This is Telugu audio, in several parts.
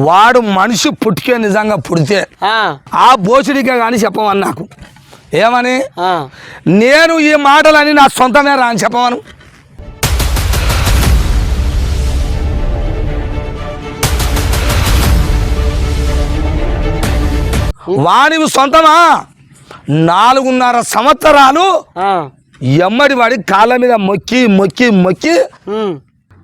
వాడు మనిషి పుట్టుకే నిజంగా పుడితే ఆ బోసుడికే కానీ చెప్పమని నాకు ఏమని నేను ఈ మాటలని నా సొంతమే రా అని చెప్పమను. వాడివి సొంతమా 4.5 సంవత్సరాలు ఎమ్మడి వాడి కాళ్ళ మీద మొక్కి మొక్కి మొక్కి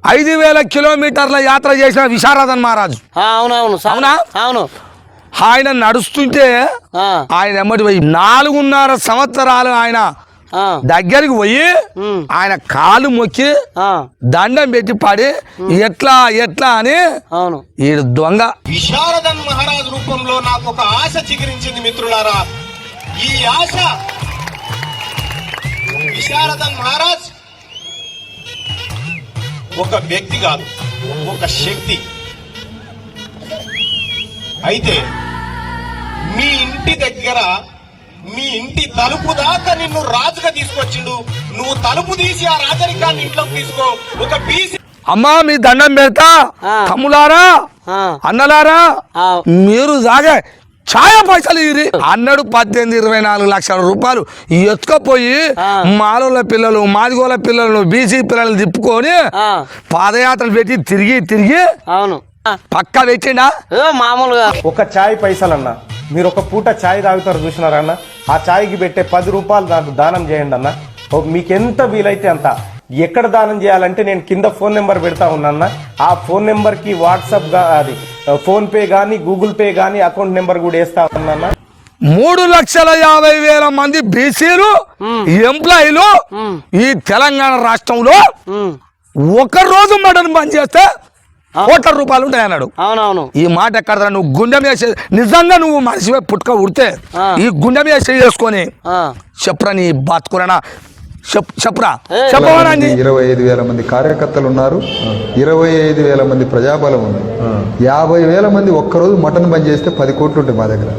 5,000 కిలోమీటర్ల యాత్ర చేసిన విశారదన్ మహారాజు. అవునా? అవును. ఆయన నడుస్తుంటే ఆయన ఎమ్మడి పోయి 4.5 సంవత్సరాలు ఆయన దగ్గరికి పోయి ఆయన కాలు మొక్కి దండం పెట్టి పడి ఎట్లా ఎట్లా అని ఈ దొంగ విశారదన్ మహారాజ్ రూపంలో నాకు ఒక ఆశ చిగురించింది మిత్రులారా. ఈ ఆశ విశారదన్ మహారాజ్ ఒక వ్యక్తి కాదు, ఒక శక్తి. అయితే మీ ఇంటి దగ్గర మీ ఇంటి తలుపు దాకా నిన్ను రాజుగా తీసుకొచ్చిండు. నువ్వు తలుపు తీసి ఆ రాజరికాన్ని ఇంట్లోకి తీసుకో. ఒక బీసీ అమ్మా మీ దండం పెడతా తమ్ములారా అన్నలారా మీరు సాగే ఛాయ పైసలు ఇరి అన్నాడు. 18-24 లక్షల రూపాయలు ఎత్తుకపోయి మాలోల పిల్లలు మాదిగోల పిల్లలు బీసీ పిల్లలు తిప్పుకొని పాదయాత్రలు పెట్టి తిరిగి తిరిగి పక్కా పెట్టిండా మామూలుగా. ఒక ఛాయ్ పైసలన్నా మీరు ఒక పూట ఛాయ్ తాగుతారు చూసినారా అన్న? ఆ ఛాయ్కి పెట్టే 10 రూపాయలు నాకు దానం చేయండి అన్న. మీకెంత వీలైతే అంత. ఎక్కడ దానం చేయాలంటే నేను కింద ఫోన్ నెంబర్ పెడతా ఉన్నా. ఆ ఫోన్ నెంబర్కి వాట్సాప్ అది ఫోన్ పే కానీ గూగుల్ పే కానీ అకౌంట్ నెంబర్ కూడా వేస్తా ఉన్నా. 3,50,000 మంది బీసీలు ఎంప్లాయీలు ఈ తెలంగాణ రాష్ట్రంలో ఒక రోజు మటన్ బంద్ చేస్తే కోట్ల రూపాయలు ఉంటాయి అన్నాడు. అవునవును. ఈ మాట ఎక్కడ నువ్వు గుండె మీద నిజంగా నువ్వు మనిషి పుట్టుక ఉడితే ఈ గుండె మీద చేసుకొని చెప్పరా నీ బతుకురనా చెప్పరా చెప్పవానండి. 25,000 మంది కార్యకర్తలు ఉన్నారు, 25,000 మంది ప్రజాబలం ఉంది, 50,000 మంది ఒక్కరోజు మటన్ బంద్ చేస్తే 10 కోట్లు ఉంటాయి మా దగ్గర.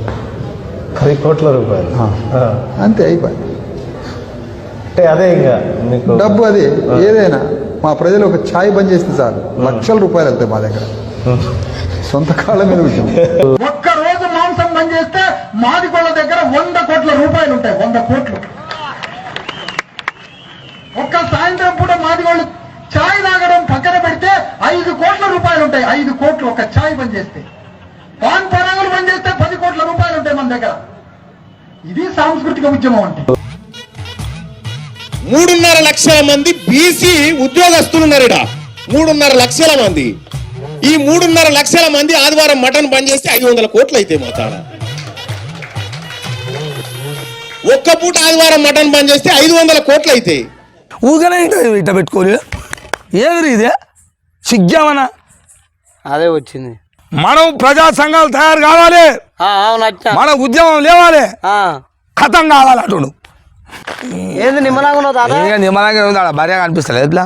10 కోట్ల రూపాయలు అంతే అయిపోయి. అంటే అదే ఇంకా డబ్బు అది ఏదైనా మా ప్రజలు ఒక ఛాయ్ బంద్ చేస్తే చాలు లక్షల రూపాయలు వెళ్తాయి మా దగ్గర. సొంత కాళ్ళ మీద విషయం. ఒక్క రోజు మాంసం బంద్ చేస్తే మాదిగోళ్ళ దగ్గర 100 కోట్ల రూపాయలు ఉంటాయి. 100 కోట్లు. ఒక్క సాయంత్రం పూట మాదిగోళ్ళు ఛాయ్ తాగడం పక్కన పెడితే 5 కోట్ల రూపాయలు ఉంటాయి. 5 కోట్లు ఒక ఛాయ్ బంద్ చేస్తే. పాన్ పరాగులు బంద్ చేస్తే 10 కోట్ల రూపాయలు ఉంటాయి మన దగ్గర. ఇది సాంస్కృతిక ఉద్యమం అంటే. 3.5 లక్షల మంది బీసీ ఉద్యోగస్తులు ఉన్నారు. 3.5 లక్షల మంది. ఈ 3.5 లక్షల మంది ఆదివారం మటన్ బంద్ చేస్తే 500 కోట్లు అయితే మా తాడ. ఒక్క పూట ఆదివారం మటన్ బంద్ చేస్తే 500 కోట్లు అయితే ఊగనే ఇట్ట పెట్టుకోని ఏది ఇదే సిగ్గామనా అదే వచ్చింది. మనం ప్రజా సంఘాలు తయారు కావాలి, మన ఉద్యమం లేవాలి, ఖతం కావాలి అటు. ఏంది నిమ్మలాగా నిమ్మలాగా భార్య కనిపిస్తలేదు ఎట్లా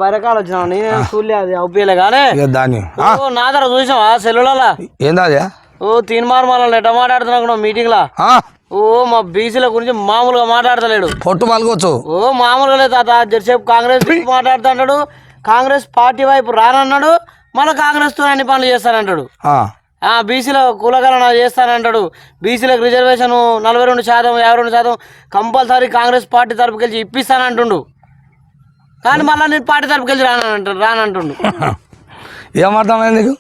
బరకాలు వచ్చినా నేను చూడలే. అది అవుపలే కానీ దాన్ని నా దగ్గర చూసావా సెల్లులలో ఏందా అదే తీన్మార్మాల ఎట్ట మాట్లాడుతున్నా మీటింగ్ లా. మా బీసీల గురించి మామూలుగా మాట్లాడతలేడు. పొట్టు పలుకోవచ్చు. మామూలుగా లేదు తాత. జరసేపు కాంగ్రెస్ మాట్లాడుతున్నాడు, కాంగ్రెస్ పార్టీ వైపు రానన్నాడు, మళ్ళీ కాంగ్రెస్ తో అన్ని పనులు చేస్తానంటాడు. బీసీల కులగణన చేస్తానంటాడు. బీసీలకు రిజర్వేషన్ 42%, 52% కంపల్సరీ కాంగ్రెస్ పార్టీ తరపుకి వెళ్ళి ఇప్పిస్తానంటుండు. కానీ మళ్ళీ నేను పార్టీ తరపుకి వెళ్ళి రానంటుండు. ఏమర్థమైంది నీకు?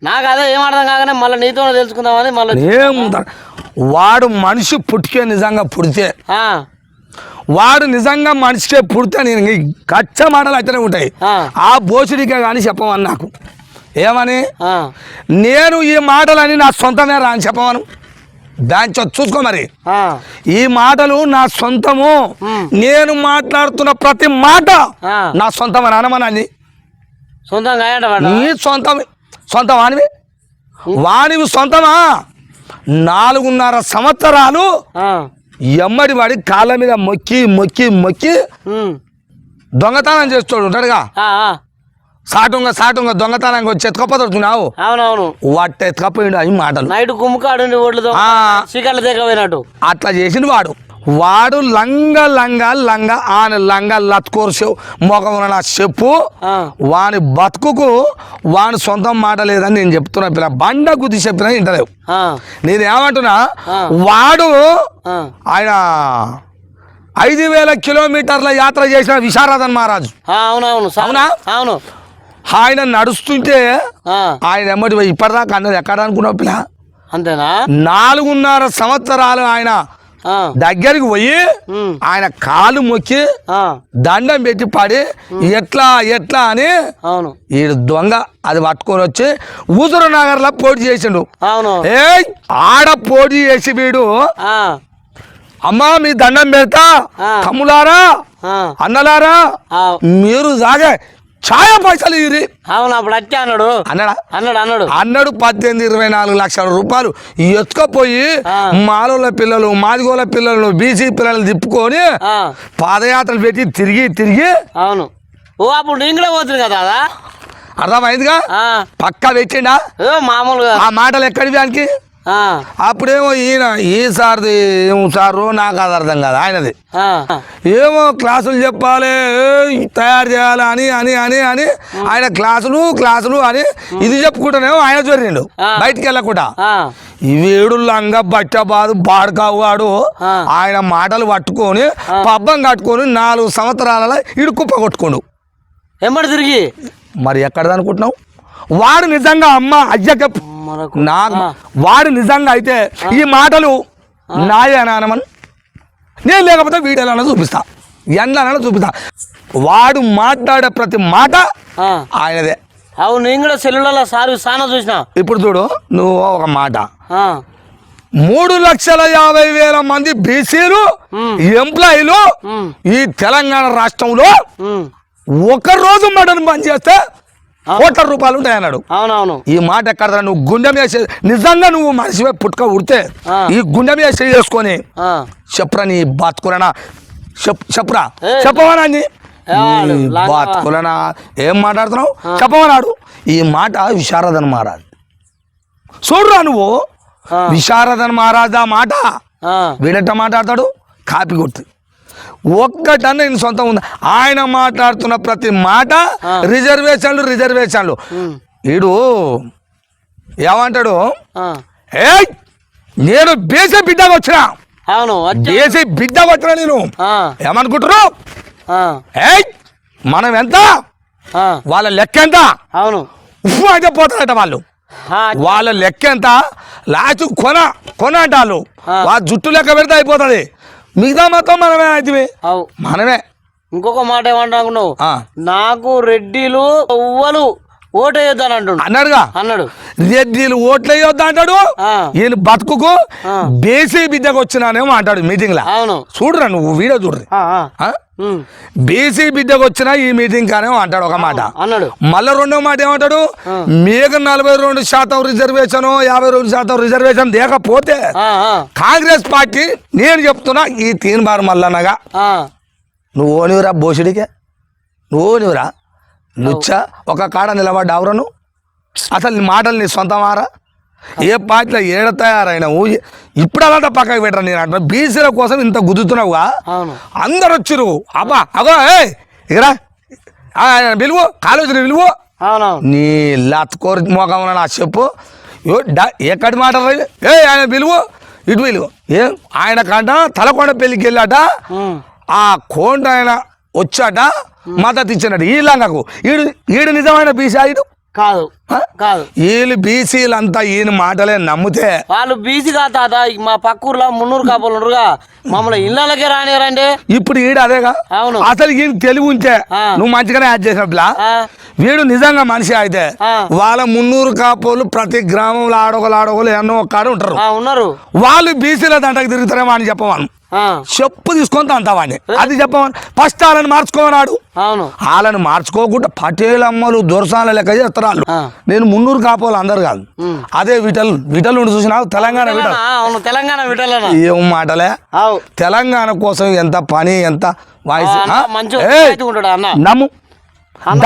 నాకు అదే ఏం అర్థం కాగానే మళ్ళీ నీతో తెలుసుకుందామని మళ్ళీ వాడు మనిషి పుట్టుకే నిజంగా పుడితే వాడు నిజంగా మనిషికే పుడితే నేను గచ్చ మాటలు అట్లనే ఉంటాయి. ఆ బోసుడికే కానీ చెప్పమని నాకు ఏమని నేను ఈ మాటలని నా సొంతమే రా అని చెప్పమను. దాని చూసుకో మరి. ఈ మాటలు నా సొంతము, నేను మాట్లాడుతున్న ప్రతి మాట నా సొంతమని అనమనండి. సొంతంగా నీ సొంతం వానివి వానివి సొంతమా? 4.5 సంవత్సరాలు ఎమ్మడి వాడి కాళ్ళ మీద మొక్కి మొక్కి మొక్కి దొంగతనం చేస్తాడు ఉంటాడుగా. సాటుంగా దొంగతనంగా వచ్చి ఎత్తుకపోతున్నావు. అవునవును. వాటి ఎత్తుకపోయాడు అవి మాటలు. నైట్ కుమ్ముకాడు అట్లా చేసిండు వాడు. వాడు లంగ ఆయన లంగ లత్కోరు మొఖం నా చెప్పు వాని బతుకుకు వాని సొంతం మాట లేదని నేను చెప్తున్నా పిల్ల బండ గుద్ది చెప్పినా ఇంటలేవు. నేను ఏమంటున్నా వాడు ఆయన 5,000 కిలోమీటర్ల యాత్ర చేసిన విశారదన్ మహారాజు. అవునా? అవును. ఆయన నడుస్తుంటే ఆయన ఎమ్మటి ఇప్పటిదాకా అన్నది ఎక్కడ అనుకున్నావు పిల్ల? అంతేనా? 4.5 సంవత్సరాలు ఆయన దగ్గరికి పోయి ఆయన కాలు మొక్కి దండం పెట్టి పడి ఎట్లా అని ఈడు దొంగ అది పట్టుకొని వచ్చి హుజూర్ నగర్ లో పోటీ చేసిండు. ఆడ పోటీ చేసి వీడు అమ్మా మీ దండం పెడతా తమ్ములారా అన్నలారా మీరు సాగే ఛాయ పైసలు ఇరి. అవును, అప్పుడు అట్టే అన్నాడు. అన్నాడు 18-24 లక్షల రూపాయలు ఎత్తుకపోయి మాలోళ్ళ పిల్లలు మాదిగోళ్ళ పిల్లలు బీసీ పిల్లలు తిప్పుకొని పాదయాత్రలు పెట్టి తిరిగి అవును. అప్పుడు నేను కూడా పోతుంది కదా. అర్థమైందిగా? పక్కా పెట్టిండా మామూలుగా ఆ మాటలు ఎక్కడివి దానికి? అప్పుడేమో ఈయన ఈ సార్ది ఏమో సారు నాకు అది అర్థం కాదు ఆయనది. ఏమో క్లాసులు చెప్పాలి తయారు చేయాలి అని అని అని అని ఆయన క్లాసులు అని ఇది చెప్పుకుంటానేమో ఆయన చొర్రిండు బయటికి వెళ్ళకుండా. వీడు లంగా బట్టబాదు బాడుకావాడు ఆయన మాటలు పట్టుకొని పబ్బం కట్టుకొని 4 సంవత్సరాల ఇడు కుప్ప కొట్టుకోండు ఎమ్మడి తిరిగి. మరి ఎక్కడది అనుకుంటున్నావు? వాడు నిజంగా అమ్మ అయ్యక నాకు వాడు నిజంగా అయితే ఈ మాటలు నాయనమని నేను లేకపోతే వీడియోలో చూపిస్తా ఎండ్లనైనా చూపిస్తా. వాడు మాట్లాడే ప్రతి మాట ఆయనదే. అవును, నేను కూడా సెల్లులలో సానా చూసిన. ఇప్పుడు చూడు నువ్వు ఒక మాట 3,50,000 మంది బీసీలు ఎంప్లాయీలు ఈ తెలంగాణ రాష్ట్రంలో ఒక రోజు మటన్ బంద్ చేస్తే కోట్ల రూపాయలు ఉంటాయి అన్నాడు. అవునవును. ఈ మాట ఎక్కడ నువ్వు గుండె మీద నిజంగా నువ్వు మనిషివే పుట్టుక ఉడితే ఈ గుండె మీద చేసుకొని చెప్పరా నీ బాతుకులనా చెప్పరా చెప్పవనా బాతుకులనా ఏం మాట్లాడుతున్నావు చెప్పమన్నాడు. ఈ మాట విశారదన్ మహారాజ్ చూడరా నువ్వు విశారదన్ మహారాజ్ ఆ మాట వీడెట్ట మాట్లాడతాడు కాపీ కొడుతుంది ఒక్కటన్నా నేను సొంతం ఉంది. ఆయన మాట్లాడుతున్న ప్రతి మాట రిజర్వేషన్లు వీడు ఏమంటాడు నేను బేసే బిడ్డగా వచ్చినా బేసే బిడ్డగా వచ్చినా నేను ఏమనుకుంటారు మనం ఎంత వాళ్ళ లెక్క ఎంత ఉప్పు అయితే పోతారట వాళ్ళు వాళ్ళ లెక్క ఎంత లాస్ట్ కొన అంటారు వాళ్ళ జుట్టు లెక్క పెడితే అయిపోతుంది మిగతా మొత్తం మనమే అయితే మనమే. ఇంకొక మాట ఏమంటావు నాకు రెడ్డిలు ఉవ్వలు ఓటు వేయొద్దని అన్నాడు. రెడ్డిలు ఓట్లు వేయొద్దు అంటాడు. ఈయన బతుకుకు బేసీ బిడ్డకు వచ్చినానేమో అంటాడు మీటింగ్ లా. చూడరా నువ్వు వీడియో చూడరు బేసీ బిడ్డకు వచ్చినా ఈ మీటింగ్ కానేమో అంటాడు ఒక మాట అన్నాడు. మళ్ళీ రెండో మాట ఏమంటాడు మీకు 42% రిజర్వేషన్ 52% రిజర్వేషన్ లేకపోతే కాంగ్రెస్ పార్టీ నేను చెప్తున్నా ఈ 3 బార్ మల్లన్నగా నువ్వు ఓనివరా బోసిడికే నువ్వు ఓనివరా నుచ్చా ఒక కాడ నిలబడ్డావురా నువ్వు అసలు నీ మాటలు నీ సొంతమారా ఏ పార్టీలో ఏడ తయారైనావు ఇప్పుడు అలాంటి పక్కకు పెట్టరా నేను అంటున్నా బీసీల కోసం ఇంత గుద్దుతున్నావుగా అందరు వచ్చిరు అబ్బా అగో ఇకరా పిలువు కాలేజీ పిలువు నీ లత్కోరి మోకం నా చెప్పు ఎక్కడి మాట ఆయన పిలువు ఇటు పిలువు ఆయన కంట తలకొండ పెళ్ళికి వెళ్ళాట ఆ కోండ ఆయన వచ్చాట మద్దతు ఇచ్చినాడు ఈ లంగకు ఈడు నిజమైన బీసీ ఈడు కాదు వీళ్ళు బీసీలు అంతా ఈయన మాటలే నమ్మితే వాళ్ళు బీసీ కాదు తాత మా పక్కూరులో 300 కాపులు ఉండరుగా మమ్మల్ని ఇళ్ళకే రానియరండి. ఇప్పుడు ఈడు అదేగా అసలు ఈయన తెలివి ఉంటే నువ్వు మంచిగానే యాడ్ చేసినట్లా వీడు నిజంగా మనిషి అయితే వాళ్ళ 300 కాపులు ప్రతి గ్రామంలో ఆడోగలు ఎన్నో ఒక్కడ ఉంటారు వాళ్ళు బీసీల దంటకు తిరుగుతారేమో అని చెప్పమను చెప్పు తీసుకొని అంటావాడిని అది చెప్పమని ఫస్ట్ వాళ్ళని మార్చుకోమన్నాడు. వాళ్ళని మార్చుకోకుండా పటేల్ అమ్మలు దొరసాల లెక్క చేస్తారు వాళ్ళు. నేను 300 కాపోలు అందరు కాదు అదే విటల్ ఉండి చూసినా తెలంగాణ విటల్ ఏం మాటలే తెలంగాణ కోసం ఎంత పని ఎంత వాయిస్ నమ్ము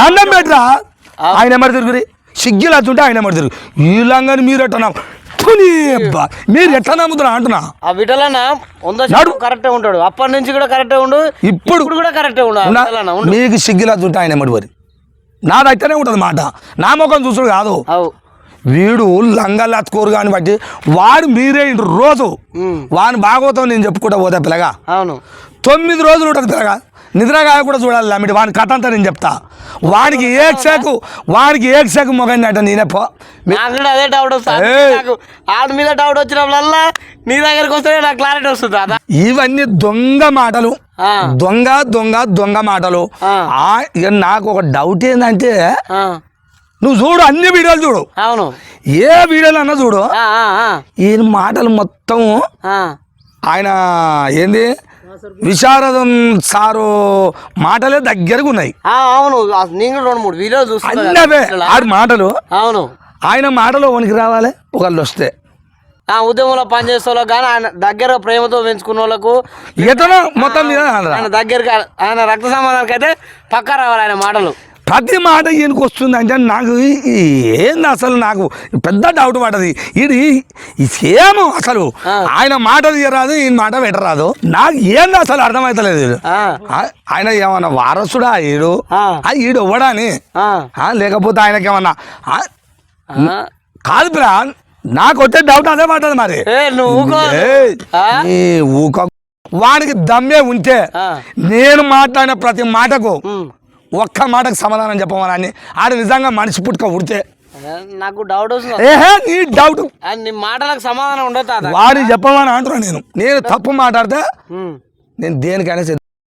దండం పెట్టరా ఆయన ఎమ్మడి తిరుగురి సిగ్గులు అతుంటే ఆయన ఎమ్మడి తిరుగు ఈ లంగాని మీరట్ట తుని అబ్బా, మీరు ఎట్లా నమ్ముతున్నా అంటున్నా. ఆ విఠలన్న 100% కరెక్టే ఉంటాడు. అప్పటి నుంచి కూడా కరెక్టే ఉండు, ఇప్పుడు కూడా కరెక్టే ఉండు. మీకు సిగ్గులా చుట్టా ఆయన ఎమ్మడి వరి నాదైతేనే ఉంటుంది మాట, నా ముఖం చూసుడు కాదు. వీడు లంగల్ అతుకోరు కాని బట్టి వాడు మీరే రోజు వాని బాగోతాం నేను చెప్పుకుంటా పోతా పిల్లగా. అవును 9 రోజులు ఉంటుంది పిల్లగా, నిద్రగా కూడా చూడాలి అమ్మిడి వాని కథ అంతా నేను చెప్తా. వాడికి ఏక్సేకు మొగండి అంట నేనే పో. అదే డౌట్ వస్తుంది ఆడి మీద డౌట్ వచ్చినప్పుడల్లా నీ దగ్గరికి వస్తే నాకు క్లారిటీ వస్తుంది. అదా ఇవన్నీ దొంగ మాటలు, దొంగ మాటలు. ఇక నాకు ఒక డౌట్ ఏంటంటే నువ్వు చూడు అన్ని వీడియోలు చూడు, అవును ఏ వీడియోలు అన్నా చూడు, ఈయన మాటలు మొత్తం ఆయన ఏంది విశారదం సారు మాటలే దగ్గరగా ఉన్నాయి. అవును నేను 2-3 వీడియోలు చూస్తున్నా అన్నవే ఆడి మాటలు. అవును ఆయన మాటలు వనికి రావాలి ఒకళ్ళు వస్తే. ఉద్యమంలో పనిచేసే వాళ్ళకి కానీ ఆయన దగ్గర ప్రేమతో పెంచుకున్న వాళ్ళకు ఎటనో మొత్తం మీద ఆయన దగ్గరికి ఆయన రక్త సంబంధానికి అయితే పక్కా రావాలి ఆయన మాటలు. ప్రతి మాట ఈయనకు వస్తుంది అంటే నాకు ఏంది అసలు నాకు పెద్ద డౌట్ పడ్డది. ఇది సేమ్ అసలు ఆయన మాట తీయరాదు, ఈయన మాట పెట్టరాదు. నాకు ఏంది అసలు అర్థమవుతలేదు. ఆయన ఏమన్నా వారసుడా ఈడు ఇవ్వడా అని, లేకపోతే ఆయనకి ఏమన్నా కాదు పిల్ల, నాకు వచ్చే డౌట్ అదే పడ్డది. మరి ఊక వాడికి దమ్మే ఉంటే నేను మాట్లాడిన ప్రతి మాటకు ఒక్క మాటకు సమాధానం చెప్పమని ఆడు నిజంగా మనిషి పుట్టుక ఉడితే నాకు డౌట్ వస్తుంది. నీ డౌట్ నీ మాటలకు సమాధానం ఉండదు. వాడికి చెప్పమని అంటున్నా. నేను తప్పు మాట్లాడితే నేను దేనికైనా